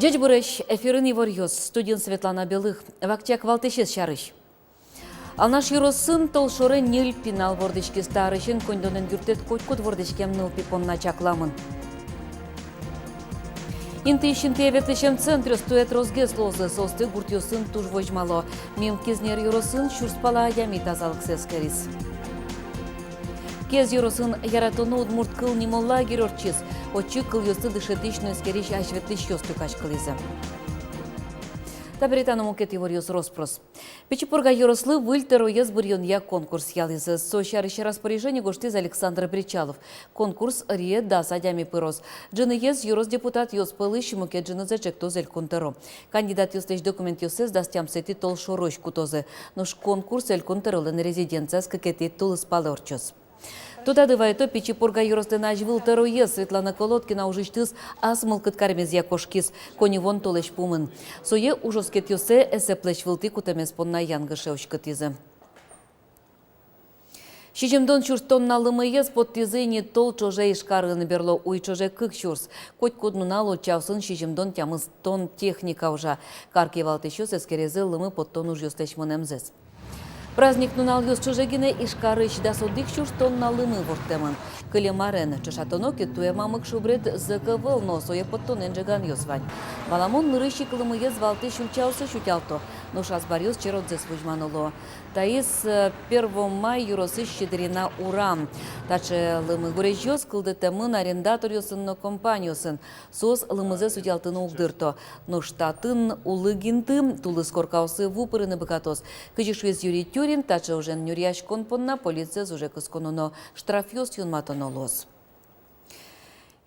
Жеж буреш, эфирын ивор студент Светлана Белых, вактяк валтешес шарыш. Ал наш юросын толшоры нил пинал вордышки старышын кондонен юртет кочкот вордышкем ныл пипонна чакламын. Инты ищен теветлешем центре стоят розгес лозы состы гуртюсын туж вожмало. Мим кезнер юросын шурспала ями тазалык сескерис. Кез юросын яратону удмурт кыл нимолла герорчиз. Очи кыл ёсты дышетичную скериш ашветлиш ёсту качкылизы. Таберитану мукет ивор роспрос. Печипурга юрослы выльтеру ез бурьонья конкурс ялизы. Сощарыще распоряжение гоштиз Александр Бричалов. Конкурс рие да садями пырос. Джины ез юрос депутат ёс пылыш мукет джины зачек тозель контеро. Кандидат ёстеч документ ёсез дастям сети тол шорош кутозы. Нож конкурс эль контеролен резиденция скакети тулыс палорчос. Туда дывайто Печипурга юростен ажвыл таруе Светлана Колодкина ужиштыз асмыл кыткармез якошкис, конивон толеш пумын. Сое ужоскет юсе эсеплеш вылты кутамес понна янгыше очкытизы. Шижемдон чурстонналымы ез подтизы не тол чоже ишкарыны берло уй чоже кык чурс. Коть куднунало чавсын шижемдон тямыз тон техника уже. Карки валтышус эскерезы лымы подтон уж юстеч монемзес. Праздник нунал юс чужегине ишкарыш да содик чурстон налымы вортемын. Кылемарен чашатоноки туе мамык шубред закавыл носое подтонен жеган юсвань. Баламон нырыщи кылымы ез валты шучался шутялто, но шазбар юс черодзес вujмануло. Таис 1 май юросы щедрина урам. Таче лымы гуреш юс кылдытемын арендатор юсын компаниясын. Сос лымызе сутялтыны угдырто. Но штатын улыгинты тулыс коркаусы вупырыны быкатос. Кыжишвез Юрий Тюрин, таче уже нюряш конпонна полиция уже кысконуно штраф юс юнматоно лос.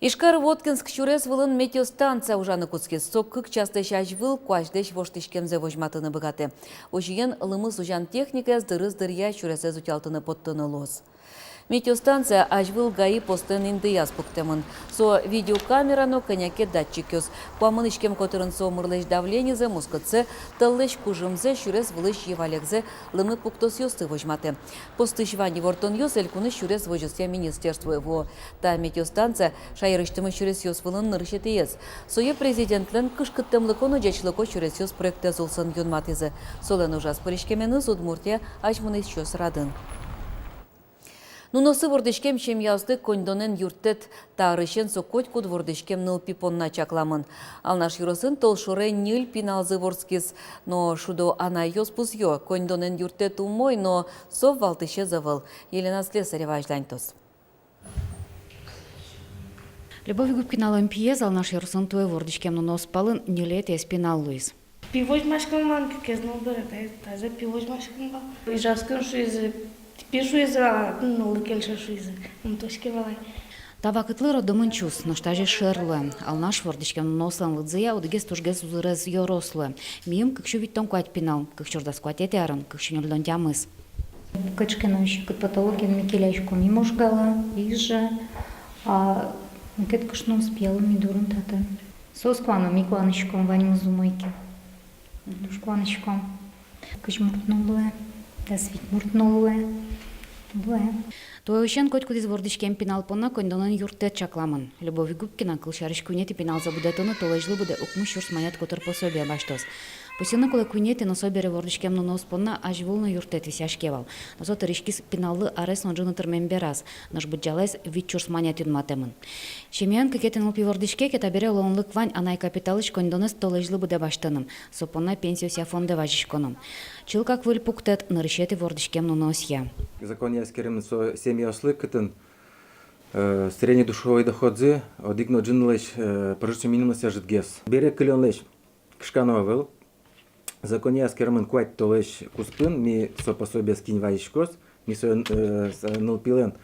Ишкар Воткинск чурес вылын метеостанция ужаны куцкес. Соккык часто шажвыл куаждеш воштышкемзе вожматыны быгаты. Ожиен лымыс ужан техника здырыз дырья чуресе зутялтыны поттыны лос. Метеостанция ажвыл гаи постын инды яз пуктемын. Со видеокамерано коняке датчикёс. Куамын ишкем котырын со мырлеш давленизе, мускытсе, тыллеш кужымзе, шурес вылыш евалекзе, лымы пуктос ёсты вожматы. Постыш вани вортон ёс, элькуны шурес вожостя министерству его. Та метеостанция шайрыштымы шурес ёс вылын нырышеты ез. Сое президентлен кышкыттымлы кону жечлыко шурес ёс проекте зулсын юнматызы. Солен ужас поришкемены Удмуртия ажмыны щёс радын. Нуносы вордышкем чем язды кондонен юртет тарышен сокоть куд вордышкем ныл пипонна чакламын. Ал наш юросын толшуре нил пиналзы ворскис, но шудо ана ёс пузьё, кондонен юртет умой, но сов валтыше завыл. Елена Слесарева ажданьтос. Любовь Губкина лампиез, ал наш юросын туе вордышкем нунос палын нилет ес пинал луиз. Пивоч машкан ман кезнал бere, таза пивоч машкан ба. И жаскан шуизе Пишу из лыкельша шуизы, точки валай. Тава кытлы родымын чус, но штажи шерлы. Ал наш вордышкем нослан лыдзыя, удыгес тужгес узырез йорослы. Мием кыкшу виттон куать пинал, кыкчурдас куать етерын, кыкшу нюльдон тямыз. Качкиновщик кыт патология микелячку мимошгала, иже, а кет кышном спелым мидурым тата. Соскваном микванычком ваним зумойки. Тушкванычком. Кыч муртнулуэ, да свит муртнулуэ. Туэвищен коть кудиз вордышкем пинал понна кондонен юртет чакламын. Любовь Губкина кылшарыш кунети пинал забудетыны толежлы буде укмуш юрс манят котыр пособия баштос. Посилны коле кунети но собере вордышкем нунос понна ажвулны юртет висяшкевал. Но зоты ришкис пиналлы арес ножыны тырмен бераз. Нож быджалес вит чурс манят юнматемын. Шемиян кекетен улпи вордышке кетабере лоонлык вань анай капиталыш кондонес толежлы буде баштыным. Сопонна пенсия фонде важишконом. Чыл как выль пуктет нарышети вордышкем нуносья. Закон я скерем со семьи ослыкатын средний душевой доходы одигно джинлеш прожитие минимум сяжет гес. Бере кленлеш кшкановел. Закон я скерем куать толеш куспын ми со пособие скинь вайшкос ми со нылпилен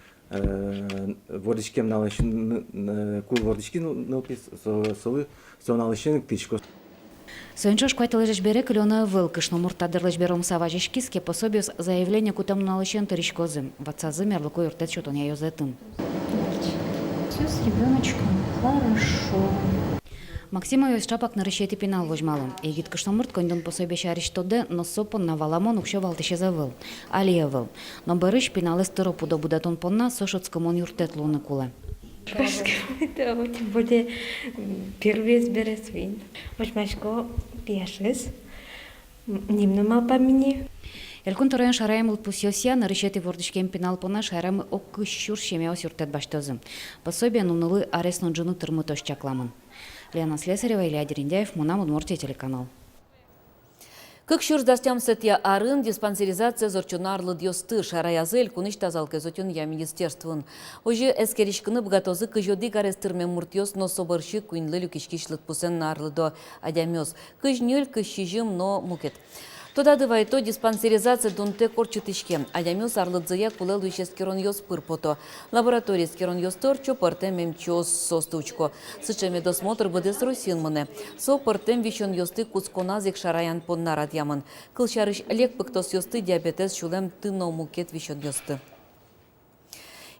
вордышкем налеш кул вордышки нылпис солы со налешен ктичкос. Соинчош куать лежеш бере клёна выл, кышно муртадыр леш бером саважешкиске пособиос заявление кутам налешен тыришкозым. Ватсазы мерлыко юртет чутон я ёзетын. Все с ребеночком хорошо. Максима ёс чапак нарышети пинал вожмалым. Егит кышно мурт кондон пособие шариш тоде, но сопон на валамон укшо валтыше завыл. Алия выл. Но барыш пиналес тыропу до будатон понна сошоцкомон юртет луны куле. Это вот более первый изберет свин. Возьмашко пьяшес. Немного по мне. Элкун торайын шарайым улпусиосия нарышети вордышкем пенал пона шайрамы оккы щур шемяос юртет баштозым. Пособие нунылы аресно джуну тырмы тош чакламын. Лена Слесарева, Илья Дериндяев, Мунам Удмуртия телеканал. Как щурдастям сетя арын диспансеризация зорчунарлы дьосты шараязель куныш тазалке зотюн я министерствын. Ожи эскеришкыны бгатозы кыжоди гарестырмен муртьос но соборши куинлы люкишкишлыт пусен нарлы до адямёс. Кыжнюль кыщижим но мукет. Тода дывайто диспансеризация дунте корчутышке. Адямёс арлыдзыя кулел вещескерон ёс пырпото. Лабораторийскерон ёстор чо портем мемчос состучко. Сычеме досмотр быдес русинмыне. Со портем вещон ёсты кусконазик шараян поннарат ямын. Кылчарыш лек пыктос ёсты диабетес шулем тыно мукет вещон ёсты.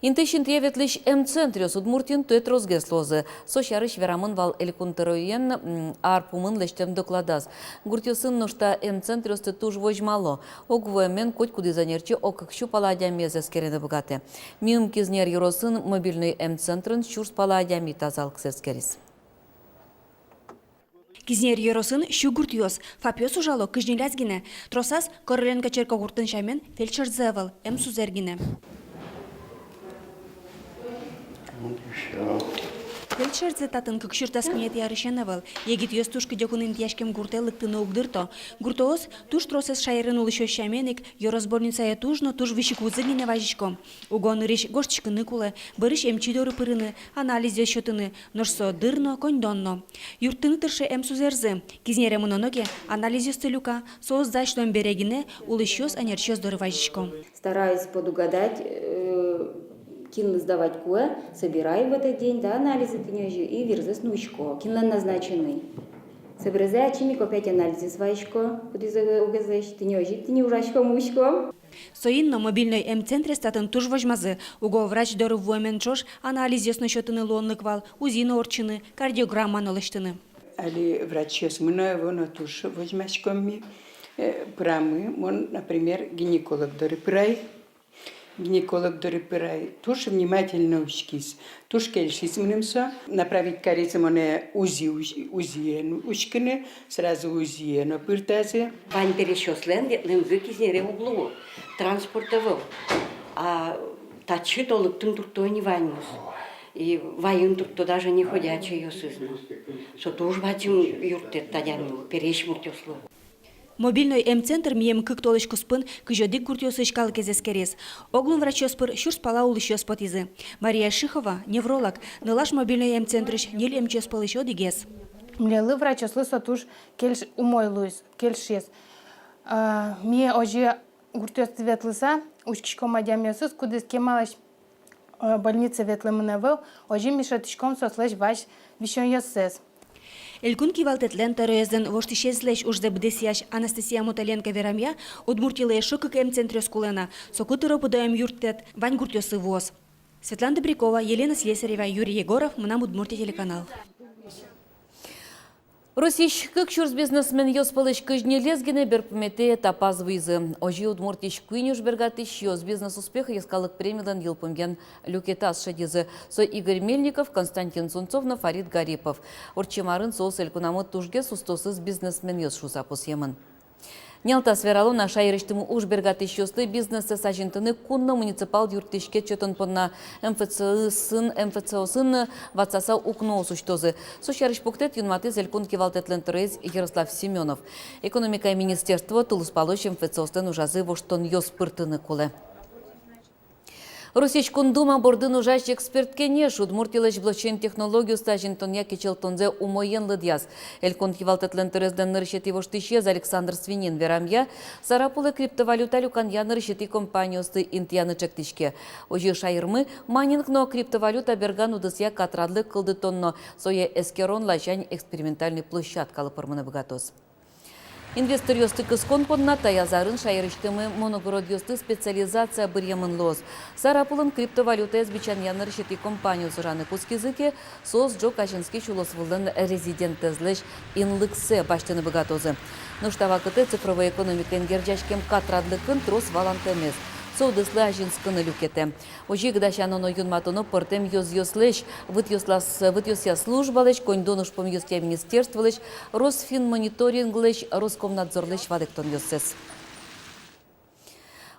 Интыщин треветлиш М-центриос Удмуртин тует розгеслозы. Сощарыш верамын вал элькунтероен арпумын лештем докладаз. Гуртьосын ношта М-центриос ты туж вожмало. Огвоемен коть кудизанерчи окакщу паладямезе скерены богате. Миум кизнер юросын мобильный М-центрын щурс паладями тазалк сескерис. Кизнер еросын щугуртьос, фапьос ужало кыжнелязгине, тросас короленка черка гуртын шамен фельдшер зевел, М-сузергине. Фельдшер зетатын кыкшыртас кунет ярышенавал, егит ёс тушкы дёкунын тяжкем гуртелык тыны угдырто. Гуртоос туш тросес шайрын улышо шаменик, ёрос больницая тужно туж вишикузыгине важичко. Угон риш гоштчкыны кулы, бырыш эмчидоры пырыны, анализ счетыны, норсо дырно, коньдонно. Юртын тырше М-сузерзы, кизнере мононоге, анализ стылюка, соос зачлом берегине, улышёс анерчёс доры важичко. Стараюсь подугадать, кинны сдавать кое, собираю в этот день, да, анализы тынёжи и вирзес нучко, кинны назначены. Собираю чимик опять анализы свайшко, кудиза угазэш тынёжи, тыни ужашко мучко. Соинно мобильной М-центре статын туж вожмазы, уго врач доры вуэмен чош, анализ ясно счетыны лоннык вал, узины орчыны, кардиограмма налыштыны. Али врач ясмына воно туж вожмашкоми, прамы, он, например, гинеколог доры прай. Гинеколог дорепирай, туш внимательно ушкис, туш кельшис мнемсо, направить каризмоне УЗИ ушкины, сразу УЗИ, но пыртазе. Вань перещослен, лемзы кизнере углу, транспортовал, а тачи толыктым туртой не ванюс. И вайын турто даже не ходячий ее сызну. Со туж ватим юртет тадяну, перещ муртёслу. Мобильный М-центр мием кык толышку спын, кыжодик гуртёсы ишкал кезескерес. Оглун врачёспыр щурс пала улышёс потизы. Мария Шихова, невролог, нылаш мобильный М-центрыш нил эмчёс палышё дигес. Млелы врачослы сатуш кельш умой луис, кельшес. Мие ожи гуртёс ветлыса, учкишко мадямёсыз, кудыс кемалаш больница ветлымынавыл, ожи мишатышком сослэш ваш вишон ёсэс. Элькун кивалтетлен тарыезен воштишезлеш ужзе бдесияш Анастасия Моталенко верамя, удмуртилые шокык М-центре скулена, сокутыро подаем юртет, вань гуртёсы воз. Светлана Добрякова, Елена Слесарева, Юрий Егоров, Мунам Удмуртия телеканал. Росич кыкшурс бизнесмен ёспалыш кыжнелезгене берпметея тапаз визы. Ожи удмуртиш куинюш бергатыш ёс бизнес успеха ескалык премидан елпымген люкетас шадизы. Со Игорь Мельников, Константин Сунцовна, Фарид Гарипов. Орчимарын соус элькунамы тужге сустосыз бизнесмен ёс шусапус емын. Нелтас вералона шайрыштымы уж бергатыш ёсты бизнесы сажинтыны кунна муниципал юртышке чөтін понна МФЦО-сын ватсаса укно суштозы. Сущарыш пуктет юнматы зелькун кивалтетлен турез Ярослав Семенов. Экономика министерства тулуспалыш МФЦО-стын ужазы воштон ёс пыртыны кулы. Русич кундума бордын ужаш экспертке неш удмуртилыш блокчейн технологию стажинтон яки челтонзе умоен лыдьяз. Элькон кивалтетлен турезден ныршети воштышез Александр Свинин верамья, сарапулы криптовалюта люканья ныршети компаниосты интияны чектишке. Ожи шайырмы манинг но криптовалюта берган удысья катрадлы кылды тонно сое эскерон лачань экспериментальный площадкалы пырмыны богатос. Инвестор ёсты кыскон подна таязарын шайрыштымы моногород ёсты специализация бырьямын лоз. Сарапулын криптовалюта эзбичан яныр шети компанию сыраны кускизыке соз Джо Качинский чулосвылын резидент эзлеш инлыксе баштыны богатозы. Нуштава кыты цифровой экономика энгерджашкем катрадлыкын трос валантемез. соудыслы ажинскыны люкеті. Ожи гдашаноно юнматоно портем йоз-йослеш, вытьосya службалеш, коньдонушпом йостя министерстволеш, Росфинмониторинглеш, Роскомнадзорлеш вадыктон йоссес.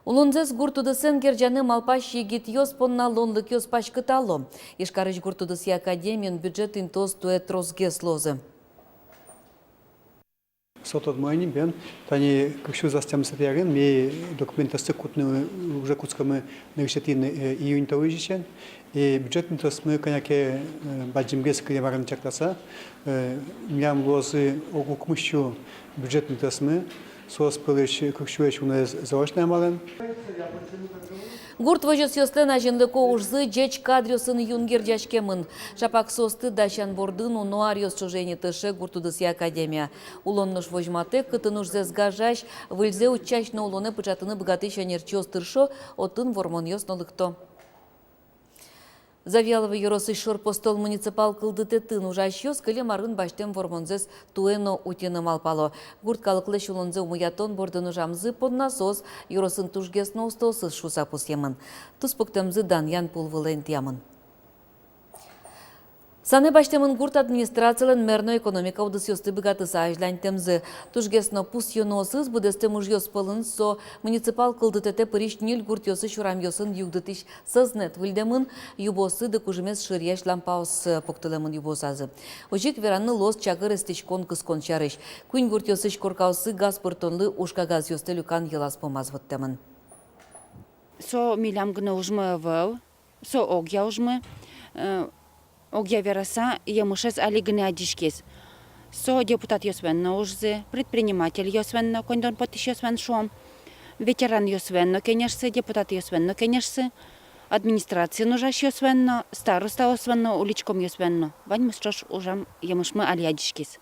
Улунзес гуртудысын кержаны малпаш егит йоспонна лонлык йоспаш кытало. Ишкарыш гуртудысы академиян бюджетін тоз туэт розгес лозы. Сотот майни бен тани кышу застямсы тягын ме документасы кутны уже куцкамы ныршетин июнь тавыжичен и бюджетный тос мы коняке баджимгес кылеварын чактаса мям лозы огукмыщу бюджетный тос мы сос пылыш кыкшуэш унез заочная малын. Гурт вожос йослен ажынлыко ужзы жеч кадрёсын юнгер жашкемын. Шапак состы дащан бордын унуар йосчужени тышы гуртудыси академия. Улонныш вожмате кытын ужзез гажаш, выльзе учачно улоны пычатыны богаты шанерчёс тыршо, отын вормон йоснолыкто. Завьяловы юросы шорпостол муниципал кылдытетін ужащёс кыле марын баштем вормонзес туэно утиным алпало. Гурт калыклы шулонзы умуятон бордын ужамзы под насос юросын тужгесно устосыз шусапус емын. Туспуктемзы даньян пулвылен тямын. Саны баштемын гурт администрациялен мерно экономика удыс йосты богатыса ажлань темзы. Тужгесно пус йоносыз будесте муж йоспылын со муниципал кылдытете пыриш нил гурт йосы шурам йосын югдытыш сызнет выльдемын юбосы дыкужымес шырьяш лампаус поктылемын юбосазы. Ожик веранны лос чагыр эстечкон кыскон чарыш. Куин гурт йосыш коркаусы газ пыртонлы ушка газ йосты люкан елас помаз ваттемын. Со милям гны ужмы выл, со огя ужмы, огя вераса емышес алигны адишкес. Со депутат йосвенно ужзы, предприниматель йосвенно, кондон потиш йосвен шом, ветеран йосвенно кенешсы, депутат йосвенно кенешсы, администрация нужаш йосвенно, староста йосвенно, уличком йосвенно. Вань мысчош ужам емышмы али адишкес.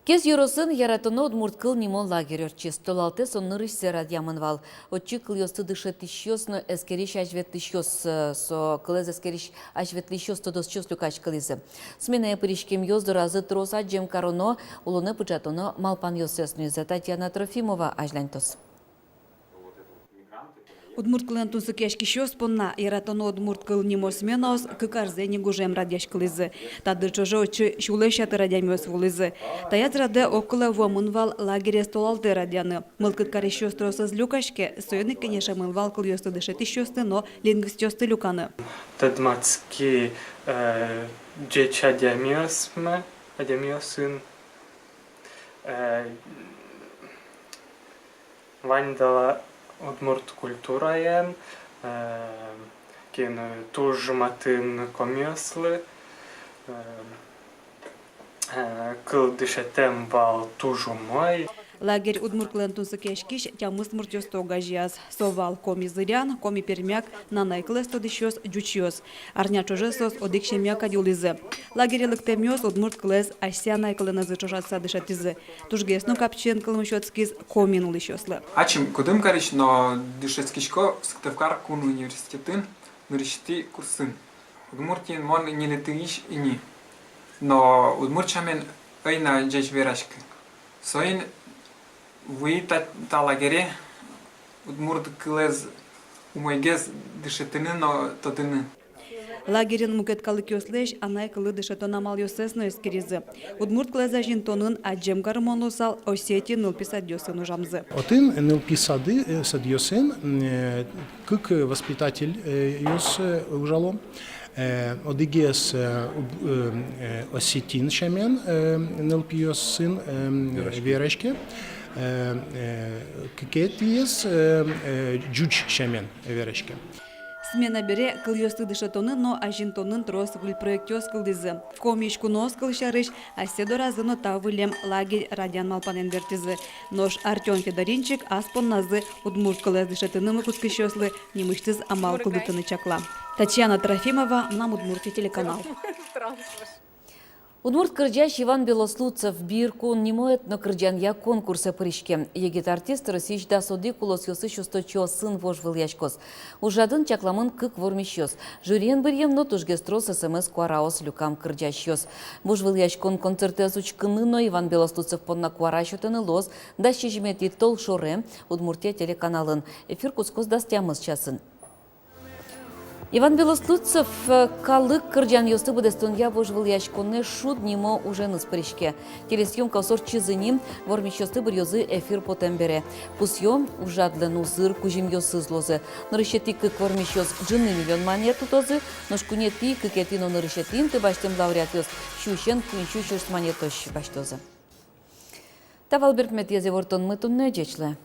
Кез юросын яратыны удмурткыл нимон лагерёрчи. Столалте соннырыш серад ямынвал. Отчи кыл йосты дышет ищёсно эскериш ажвет ищёс, со кылез эскериш ажвет ищёс тодос чёс люкач кылызы. Сменая пыришкем йозды разы трос аджем кароно, улуны пычатоно малпан йосеснуйзы. Татьяна Трофимова ажлянтос. Удмурткылын тунсы кешки шёспонна, яратоно удмурткыл нимо сменаос, кыкарзени гужем радяш кылызы. Тадыр чожо очы шулешаты радямёс вулызы. Таяц раде около вомынвал лагере столалты радяны. Мылкыт кари шёстросыз люкашке, соёны кенеша мылвал кыл ёсты дышети шёсты, но лингвист ёсты люканы. Тадмацки джеч адямёсмы, адямёсын вандала Удмурт культураен, кен тужматын комеслы, кыл дышетем вал тужумай. Лагерь удмурткылын тунсы кешкиш тямыс муртёсто гажиаз. Совал коми зырян, коми пермяк, нанайклы стодышёс джучёс. Арня чожесос одик шемяка дюлизы. Лагерь лыктемёс удмурткылыз асянайклы назы чожатса дышатизы. Тужгесно капчен кылмышёцкиз комин улышёслы. Ачим кудым карич, но дышецкишко сктевкар кун университетін нырышти курсын. Удмуртин мон не летыиш и ни. Но удмурчамен айна джеч верашки. Соин вы та лагере удмурт кылез умайгез дышетыны, но тодыны. Лагерин мукет калыкёслеш анай кылы дышетона мал ёсесно эскеризы. Удмурт кылеза жинтонын аджем гармонусал осети нылписад ёсын ужамзы. Отын нылписады садьёсын, как воспитатель ёс ужало. Одигес осетин шамен нылпиёс сын верашке. Кекетиес джуч шамен верашке. Смена бере кыл ёсты дышетонын, но ажинтонын трос выль проектёс кылдызы. Комиш кунос кыл шарыш, аседо разыно тавылем лагерь радян малпанен вертизы. Нож Артём Федоринчик аспон назы удмурт кылез дышетынымы кускышёслы, немыштыз амал кылдытыны чакла. Татьяна Трофимова, нам Удмуртия телеканал. Удмурт кырджаш Иван Белослуцев биркун немоет на кырджанья конкурса пришке. Егет артист Российш да соди кулос ёсы шусточо сын вожвыл яшкос. Ужадын чакламын кык вормищёс. Жюриен бирьем но тужгестрос СМС куараос люкам кырджащёс. Вожвыл яшкон концерты сучкыны, но Иван Белослуцев понна куаращотыны лоз, да щежимети тол шоре Удмуртия телеканалын. Эфир кускос дастямыз часын. Иван Белослуцев калык кырджан ёсты будестунья вожвыл яшконны шуд нимо уже ныспырышке. Телесъемка сор чизыним вормищёсты бір ёзы эфир потембере. Пусьём ужадлен узыр кужим ёсы злозы. Нырышети кык вормищёс джинны миллион монету тозы, ношкунети кыкетино нырышетин ты баштем лауреат ёс щущен кунчу чурс монетош баштозы. Тавалберт метьезе вортон мытун нөджечле.